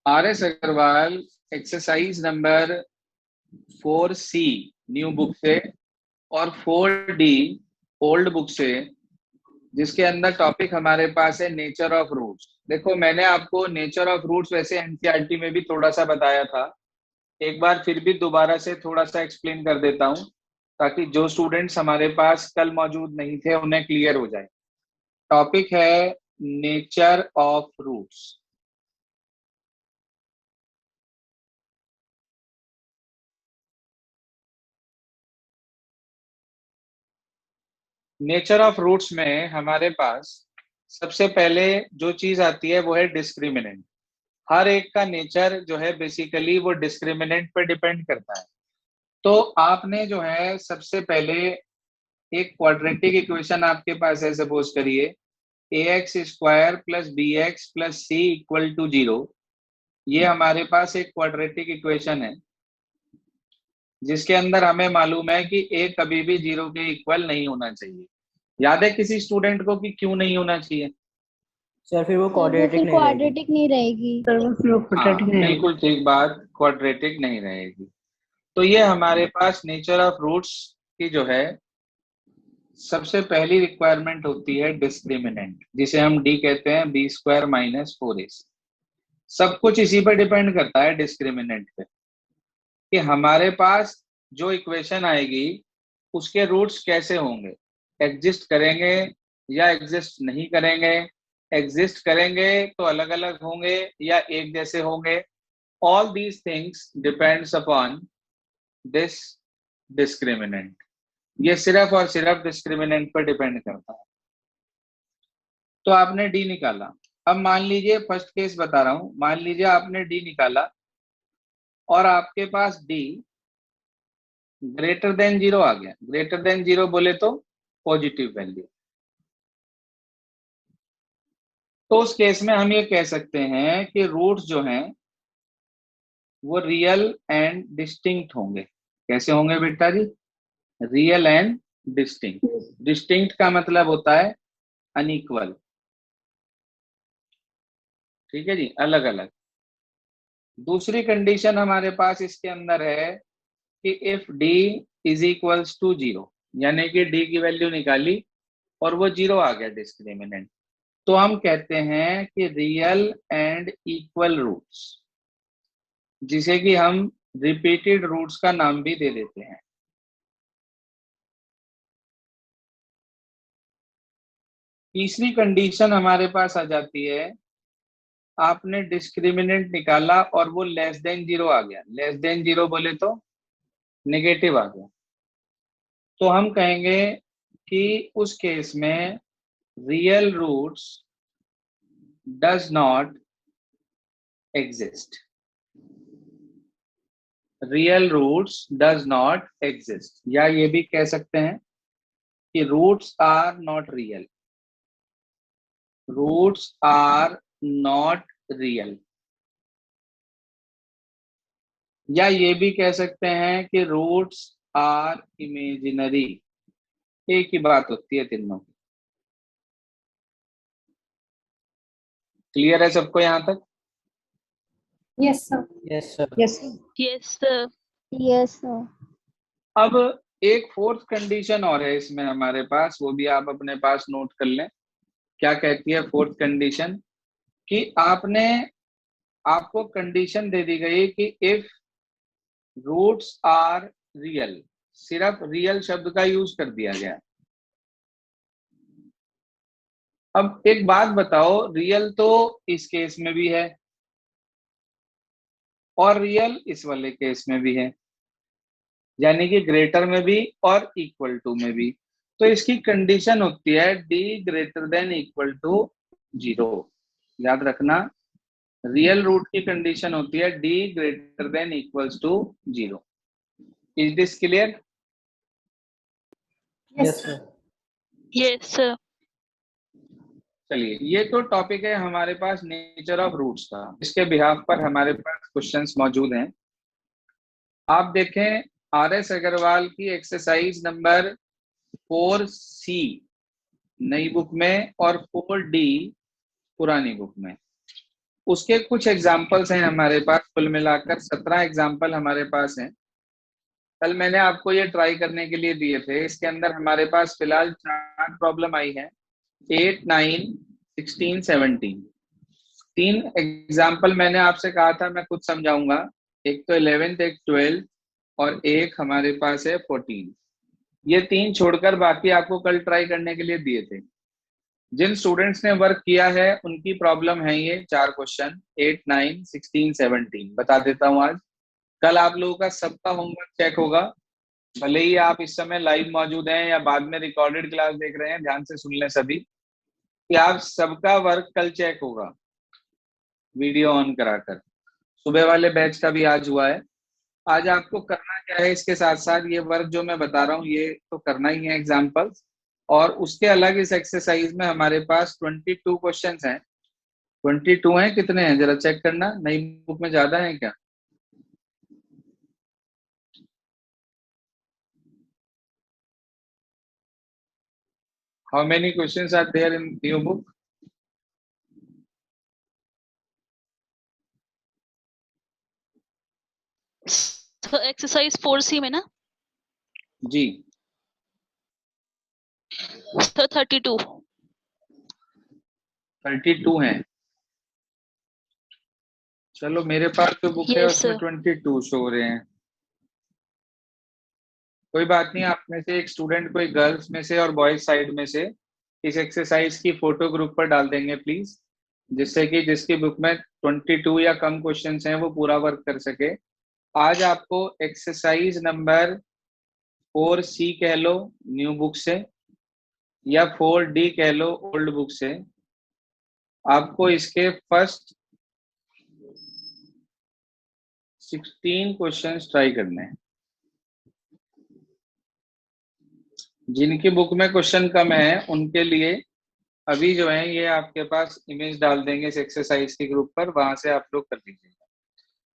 RS Agarwal exercise number 4C new book से और 4D old book से, जिसके अंदर टॉपिक हमारे पास है नेचर ऑफ रूट्स। देखो, मैंने आपको नेचर ऑफ रूट्स वैसे एनसीईआरटी में भी थोड़ा सा बताया था, एक बार फिर भी दोबारा से थोड़ा सा एक्सप्लेन कर देता हूं, ताकि जो स्टूडेंट्स हमारे पास कल मौजूद नहीं थे उन्हें क्लियर हो जाए। टॉपिक है nature of roots. Nature of roots में हमारे पास सबसे पहले जो चीज आती है वो है डिस्क्रिमिनेंट। हर एक का नेचर जो है बेसिकली वो डिस्क्रिमिनेंट पर डिपेंड करता है। तो आपने जो है सबसे पहले एक क्वाड्रेटिक इक्वेशन आपके पास है, सपोज करिए ax square plus B X plus C equal to 0। ये हमारे पास एक क्वाड्रेटिक इक्वेशन है जिसके अंदर हमें मालूम है कि a कभी भी 0 के इक्वल नहीं होना चाहिए। याद है किसी स्टूडेंट को कि क्यों नहीं होना चाहिए? सर फिर वो वो क्वाड्रेटिक फिर नहीं रहेगी। क्वाड्रेटिक नहीं रहेगी। सर वो फिर क्वाड्रेटिक नहीं रहेगी। बिल्कुल ठीक बात, क्वाड्रेटिक नहीं रहेगी। तो ये हमारे पास नेचर ऑफ रूट्स की जो है सबसे पहली रिक्वायरमेंट होती है डिस्क्रिमिनेंट, जिसे हम डी कहते हैं, बी स्क्वायर माइनस 4ac। सब कुछ इसी पर डिपेंड करता है डिस्क्रिमिनेंट पे, कि हमारे पास जो इक्वेशन आएगी उसके रूट्स कैसे होंगे, एग्जिस्ट करेंगे या एग्जिस्ट नहीं करेंगे, एग्जिस्ट करेंगे तो अलग अलग होंगे या एक जैसे होंगे। All these things depends upon this discriminant. ये सिर्फ और सिर्फ डिस्क्रिमिनेंट पर डिपेंड करता है। तो आपने डी निकाला। अब मान लीजिए, फर्स्ट केस बता रहा हूं, मान लीजिए आपने डी निकाला और आपके पास डी ग्रेटर देन 0 आ गया। ग्रेटर देन 0 बोले तो पॉजिटिव वैल्यू। तो उस केस में हम ये कह सकते हैं कि रूट्स जो हैं वो रियल एंड डिस्टिंक्ट होंगे। कैसे होंगे बेटा जी? Real and distinct. डिस्टिंक्ट का मतलब होता है अनइक्वल। ठीक है जी, अलग अलग। दूसरी कंडीशन हमारे पास इसके अंदर है कि if D is equals to 0, यानी कि डी की वैल्यू निकाली और वो 0 आ गया डिस्क्रिमिनेंट, तो हम कहते हैं कि रियल एंड इक्वल रूट्स, जिसे कि हम रिपीटेड रूट्स का नाम भी दे देते हैं। तीसरी कंडीशन हमारे पास आ जाती है, आपने डिस्क्रिमिनेंट निकाला और वो लेस देन 0 आ गया। लेस देन 0 बोले तो नेगेटिव आ गया, तो हम कहेंगे कि उस केस में real roots does not exist. Real roots does not exist, या ये भी कह सकते हैं कि roots are not real. Roots are not real, या ये भी कह सकते हैं कि रूट्स आर इमेजिनरी। एक ही बात होती है तीनों की। क्लियर है सबको यहां तक? Yes sir. Yes sir. Yes sir. Yes sir. Yes sir. अब एक फोर्थ कंडीशन और है इसमें हमारे पास, वो भी आप अपने पास नोट कर लें। क्या कहती है फोर्थ कंडीशन? कि आपको कंडीशन दे दी गई कि इफ रूट्स आर रियल, सिर्फ रियल शब्द का यूज कर दिया गया। अब एक बात बताओ, रियल तो इस केस में भी है और रियल इस वाले केस में भी है, यानी कि ग्रेटर में भी और इक्वल टू में भी। तो इसकी कंडीशन होती है D greater than equal to 0। याद रखना, रियल रूट की कंडीशन होती है D greater than equals to 0। Is this clear? Yes sir. Yes sir. चलिए, ये तो टॉपिक है हमारे पास नेचर ऑफ रूट्स का। इसके बिहाफ पर हमारे पास क्वेश्चंस मौजूद हैं। आप देखें RS अग्रवाल की एक्सरसाइज नंबर 4C नई बुक में और 4D पुरानी बुक में। उसके कुछ एग्जाम्पल्स हैं हमारे पास, कुल मिलाकर 17 एग्जाम्पल हमारे पास हैं। कल मैंने आपको ये ट्राई करने के लिए दिए थे। इसके अंदर हमारे पास फिलहाल 4 प्रॉब्लम आई है, 8, 9, 16, 17। 3 एग्जाम्पल मैंने आपसे कहा था मैं खुद समझाऊंगा, एक तो 11th, एक 12th और एक हमारे पास है 14। ये 3 छोड़कर बाकी आपको कल ट्राई करने के लिए दिए थे। जिन स्टूडेंट्स ने वर्क किया है उनकी प्रॉब्लम है ये 4 क्वेश्चन, 8, 9, 16, 17 बता देता हूँ आज। कल आप लोगों का सबका होमवर्क चेक होगा, भले ही आप इस समय लाइव मौजूद हैं या बाद में रिकॉर्डेड क्लास देख रहे हैं, ध्यान से सुन लें सभी कि आप सबका वर्क कल चेक होगा वीडियो ऑन कराकर। सुबह वाले बैच का भी आज हुआ है। आज आपको करना क्या है, इसके साथ साथ ये वर्क जो मैं बता रहा हूँ ये तो करना ही है एग्जाम्पल्स, और उसके अलग इस एक्सरसाइज में हमारे पास 22 क्वेश्चंस हैं। 22 हैं, कितने हैं जरा चेक करना, नई बुक में ज्यादा है क्या? How many questions are there in new book? तो एक्सरसाइज 4C में ना जी सर 32। 32 हैं। चलो मेरे पास जो बुक है यस उसमें सर। 22 शो हो रहे हैं। कोई बात नहीं, आप में से एक स्टूडेंट कोई गर्ल्स में से और बॉयज साइड में से इस एक्सरसाइज की फोटो ग्रुप पर डाल देंगे प्लीज, जिससे कि जिसकी बुक में 22 या कम क्वेश्चंस हैं वो पूरा वर्क कर सके। आज आपको एक्सरसाइज नंबर 4C कह लो न्यू बुक से, या 4D कह लो ओल्ड बुक से, आपको इसके फर्स्ट 16 क्वेश्चंस ट्राई करने हैं। जिनकी बुक में क्वेश्चन कम है उनके लिए अभी जो है ये आपके पास इमेज डाल देंगे इस एक्सरसाइज के ग्रुप पर, वहां से आप लोग कर लीजिएगा।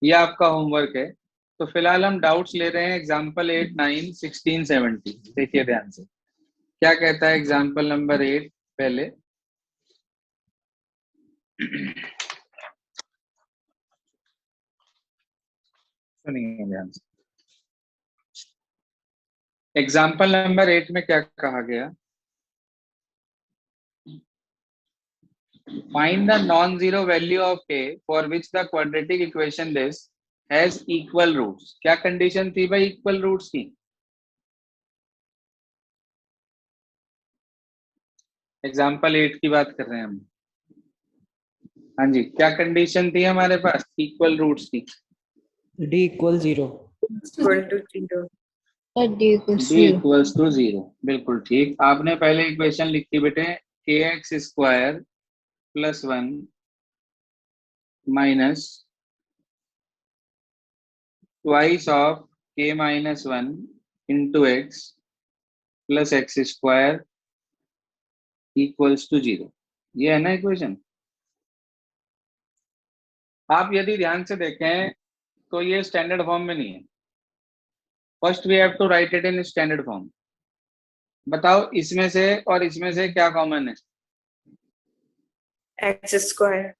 ये आपका होमवर्क है। तो फिलहाल हम डाउट्स ले रहे हैं एग्जाम्पल 8, 9, 16, 17। देखिए ध्यान से क्या कहता है एग्जाम्पल नंबर 8 पहले। सुनिए ध्यान से, एग्जाम्पल नंबर 8 में क्या कहा गया, find the non zero value of a for which the quadratic equation list has equal roots. क्या कंडीशन थी भाई इक्वल रूट्स की? एग्जाम्पल 8 की बात कर रहे हैं हम। हाँ जी, क्या कंडीशन थी हमारे पास इक्वल रूट्स की? d equals 0. Equal to 0. D equals d 0. Equals to 0, बिल्कुल ठीक। आपने पहले इक्वेशन लिखी बेटे, kx square plus 1 minus twice of k minus 1 into X plus X square equals to 0। ये है ना इक्वेशन। आप यदि ध्यान से देखें तो ये स्टैंडर्ड फॉर्म में नहीं है। First we have to write it in standard form. बताओ इसमें से और इसमें से क्या कॉमन है? X square.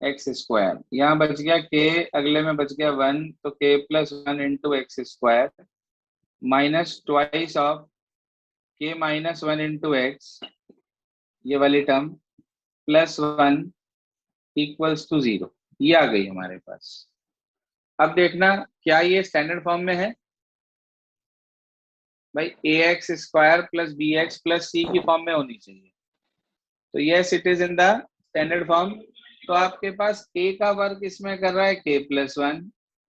एक्स स्क्वायर, यहाँ बच गया k, अगले में बच गया 1, तो k plus 1 into x square minus twice of k minus 1 into x, ये वाली टर्म प्लस 1 इक्वल्स टू 0। ये आ गई हमारे पास। अब देखना क्या ये स्टैंडर्ड फॉर्म में है भाई? ax square plus bx plus c की फॉर्म में होनी चाहिए। तो yes it is in the standard form. तो आपके पास a का वर्क इसमें कर रहा है k प्लस 1,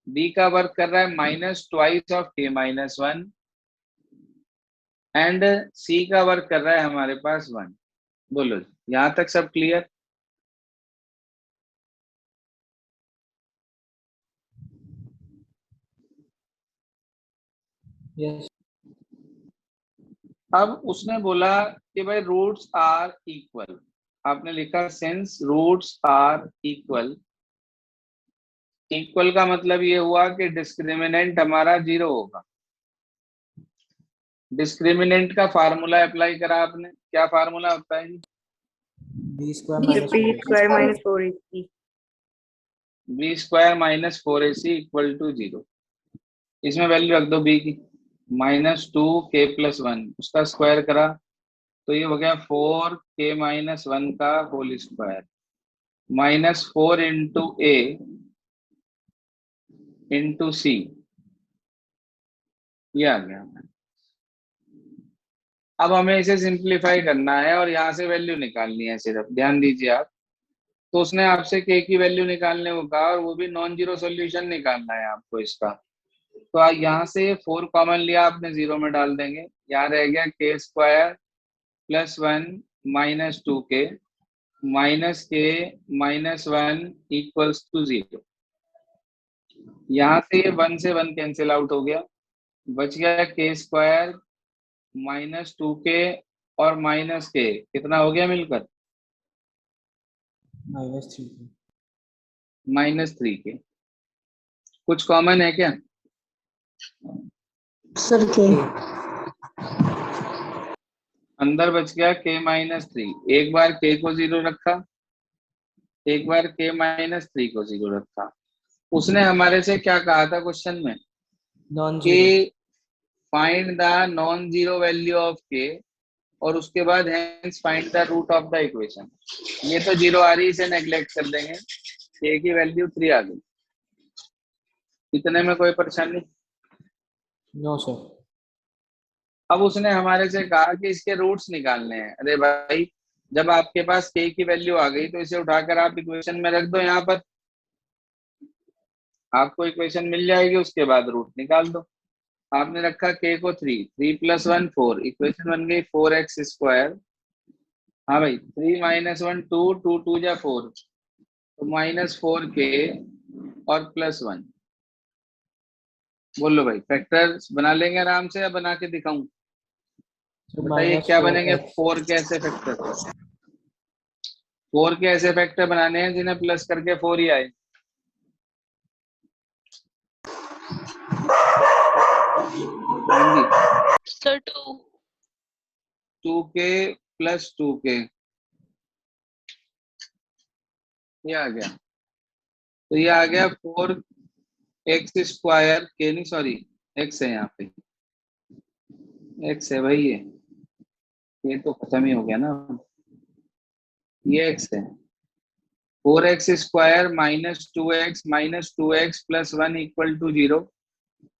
b का वर्क कर रहा है minus twice of k minus 1, and c का वर्क कर रहा है हमारे पास 1। बोलो यहां तक सब क्लियर? Yes. अब उसने बोला कि भाई रूट्स आर इक्वल। आपने लिखा since roots are equal. Equal का मतलब ये हुआ कि डिस्क्रिमिनेंट हमारा 0 होगा। डिस्क्रिमिनेंट का फार्मूला अप्लाई करा आपने, क्या फार्मूला होता है? b square B minus square minus 4AC. B square minus 4ac equal to 0। इसमें वैल्यू रख दो बी की, -2k+1 उसका स्क्वायर करा तो ये हो गया 4k-1 का होल स्क्वायर, -4 इंटू ए इंटू सी, ये आ गया। अब हमें इसे सिंप्लीफाई करना है और यहाँ से वैल्यू निकालनी है, सिर्फ ध्यान दीजिए आप। तो उसने आपसे के की वैल्यू निकालने को कहा और वो भी नॉन जीरो सोल्यूशन निकालना है आपको इसका। तो यहाँ से 4 कॉमन लिया आपने, 0 में डाल देंगे, यहाँ रह गया k² + 1 -2k -k-1 equals to 0। यहाँ से ये 1 से 1 कैंसिल आउट हो गया, बच गया k² -2k और -k, कितना हो गया मिलकर? -3k। कुछ कॉमन है क्या? सर के अंदर बच गया k-3। एक बार k को 0 रखा, एक बार k-3 को 0 रखा। उसने हमारे से क्या कहा था क्वेश्चन में? नॉन कि zero. Find the non zero value of k और उसके बाद hence find the root of the equation. ये तो 0 आ रही, इसे नेग्लेक्ट कर देंगे, k की वैल्यू 3 आ गई। इतने में कोई परेशानी? No sir. अब उसने हमारे से कहा कि इसके रूट्स निकालने हैं। अरे भाई, जब आपके पास k की वैल्यू आ गई तो इसे उठाकर आप इक्वेशन में रख दो, यहाँ पर आपको इक्वेशन मिल जाएगी, उसके बाद रूट निकाल दो। आपने रखा k को 3, 3 + 1 4, इक्वेशन बन गई 4x²। हाँ भाई, 3 - 1 2, 2 2 जा 4, तो -4k और +1। बोलो भाई, फैक्टर बना लेंगे आराम से या बना के दिखाऊं? बताइए क्या बनेंगे? 4 के ऐसे फैक्टर, 4 के ऐसे फैक्टर बनाने हैं जिन्हें प्लस करके 4 ही आए। सर 2। 2k + 2k, ये आ गया। तो ये आ गया 4x², के नहीं सॉरी, x है यहाँ पे, x है भाई, ये तो खत्म ही हो गया ना, ये x है। 4x² -2x -2x + 1 equal to 0।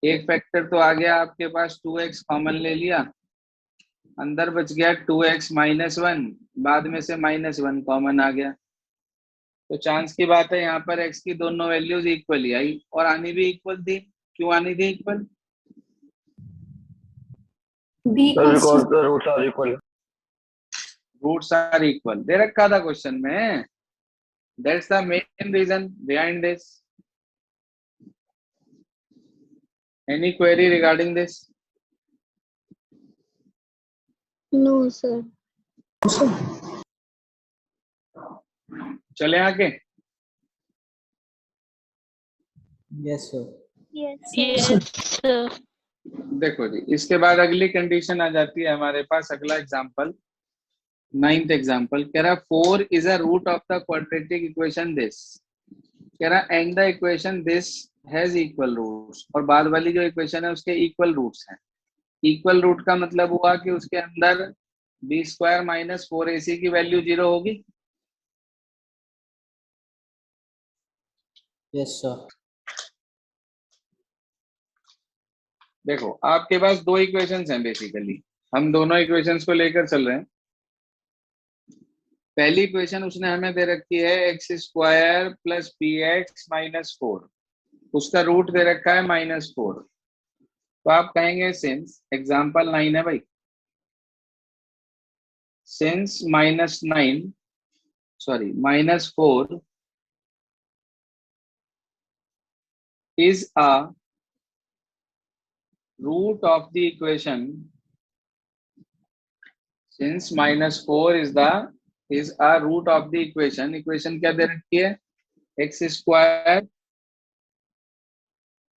एक फैक्टर तो आ गया आपके पास, 2x कॉमन ले लिया, अंदर बच गया 2x - 1, बाद में से -1 कॉमन आ गया। तो चांस की बात है यहाँ पर x की दोनों वैल्यूज इक्वल ही आई, और आनी भी इक्वल थी। क्यों आनी थी इक्वल? रूट्स आर इक्वल दे रखा था क्वेश्चन में। That's the main reason behind this. Any query regarding this? No sir. चले आगे। Yes sir. Yes yes sir. देखो जी, इसके बाद अगली कंडीशन आ जाती है हमारे पास। अगला एग्जांपल, 9th एग्जांपल कह रहा 4 is a root of the quadratic equation this. कह रहा and the equation this has equal roots, और बाद वाली जो इक्वेशन है उसके इक्वल रूट्स हैं। इक्वल रूट का मतलब हुआ कि उसके अंदर b² - 4ac की वैल्यू 0 होगी। Yes sir. देखो, आपके पास दो इक्वेशंस हैं बेसिकली, हम दोनों इक्वेशंस को लेकर चल रहे हैं। पहली इक्वेशन उसने हमें दे रखी है x² + px - 4, उसका रूट दे रखा है -4। तो आप कहेंगे सिंस एग्जाम्पल 9 है भाई, since -4 is a root of the equation, since -4 is a root of the equation, equation क्या दे रखी है? x²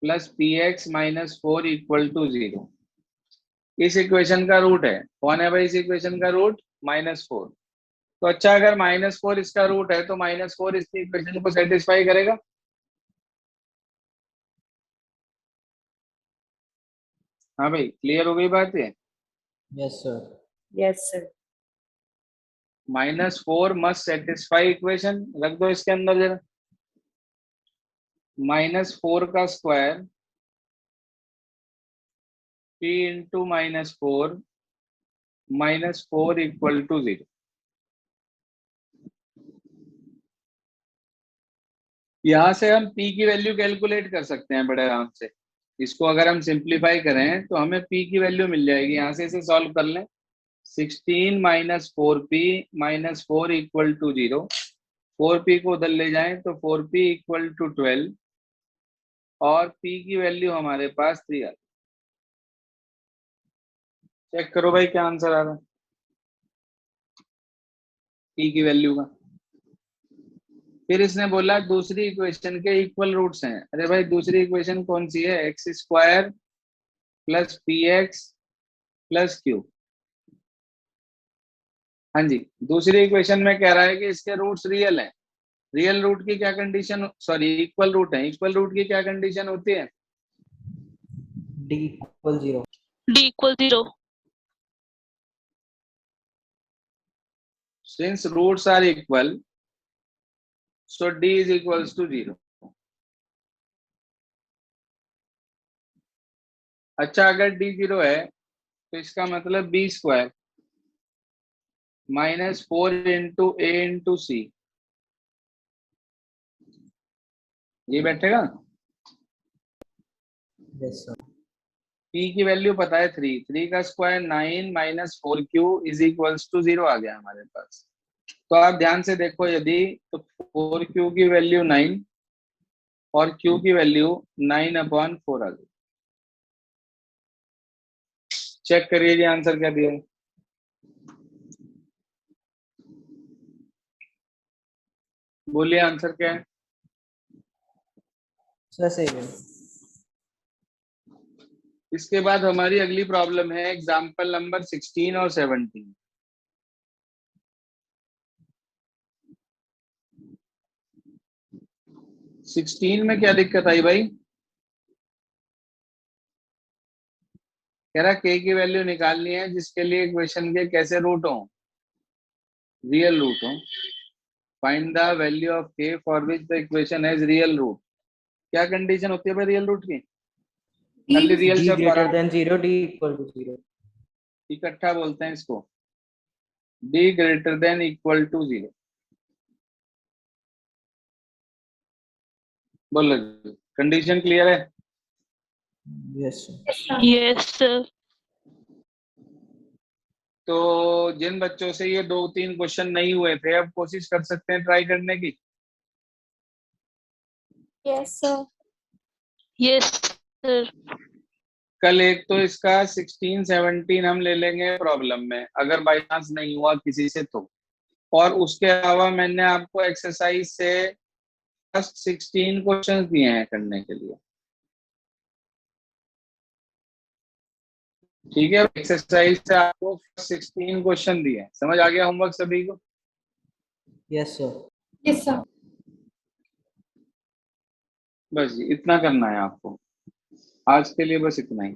+ px - 4 equal to 0। इस इक्वेशन का रूट है, कौन है भाई इस इक्वेशन का रूट? -4। तो अच्छा, अगर -4 इसका रूट है तो -4 इसकी इक्वेशन को सेटिस्फाई करेगा? हाँ भाई, क्लियर हो गई बात है? Yes, sir. Yes, sir. -4 must satisfy equation, रख दो इसके अंदर जरा। -4 का square p into -4 -4 equal to 0। यहां से हम p की वैल्यू कैलकुलेट कर सकते हैं बड़े आराम से। इसको अगर हम सिंप्लीफाई करें तो हमें p की वैल्यू मिल जाएगी। यहां से इसे सॉल्व कर लें। 16 -4p -4 इक्वल टू 0। 4p को उधर ले जाएं तो 4p इक्वल टू 12 और p की वैल्यू हमारे पास 3 आ गई। चेक करो भाई क्या आंसर आ रहा है p की वैल्यू का। फिर इसने बोला दूसरी इक्वेशन के इक्वल रूट्स हैं। अरे भाई दूसरी इक्वेशन कौन सी है? X square plus P x plus Q. हाँ जी, दूसरी इक्वेशन में कह रहा है कि इसके रूट्स रियल हैं। रियल रूट की क्या कंडीशन, सॉरी इक्वल रूट है, इक्वल रूट की क्या कंडीशन होती है? D equal 0. D equal 0. Since roots are equal, so d is equals to 0. अच्छा, अगर d 0 है तो इसका मतलब b square -4 into a into C, ये बैठेगा। Yes, sir. p की वैल्यू पता है 3, 3 का square 9 -4q is equals to 0 आ गया हमारे पास। तो आप ध्यान से देखो, यदि तो 4q की वैल्यू 9 और q की वैल्यू 9/4 आ गई। चेक करिए जी आंसर क्या दिया है। बोलिए आंसर क्या है? Sir, say again. इसके बाद हमारी अगली प्रॉब्लम है एग्जाम्पल नंबर 16 और 17। 16 में क्या दिक्कत आई भाई? कह रहा के की वैल्यू निकालनी है जिसके लिए इक्वेशन के कैसे रूट हो? रियल रूट हो। Find the value of K for which the equation has real root. क्या कंडीशन होती है भाई रियल रूट की? खाली रियल D शब्द greater बाहर than 0, D equal to 0. इकट्ठा बोलते हैं इसको, d greater than equal to 0। बोलो, कंडीशन क्लियर है? Yes, sir. Yes, sir. तो जिन बच्चों से ये 2-3 क्वेश्चन नहीं हुए थे, अब कोशिश कर सकते हैं ट्राई करने की। Yes, sir. Yes, sir. कल एक तो इसका 16-17 हम ले लेंगे प्रॉब्लम में, अगर बाई चांस नहीं हुआ किसी से तो। और उसके अलावा मैंने आपको एक्सरसाइज से फर्स्ट 16 क्वेश्चंस दिए हैं करने के लिए। ठीक है, एक्सरसाइज से आपको 16 क्वेश्चन दिए हैं। समझ आ गया होमवर्क सभी को? Yes, sir. Yes, sir. बस जी इतना करना है आपको आज के लिए, बस इतना ही।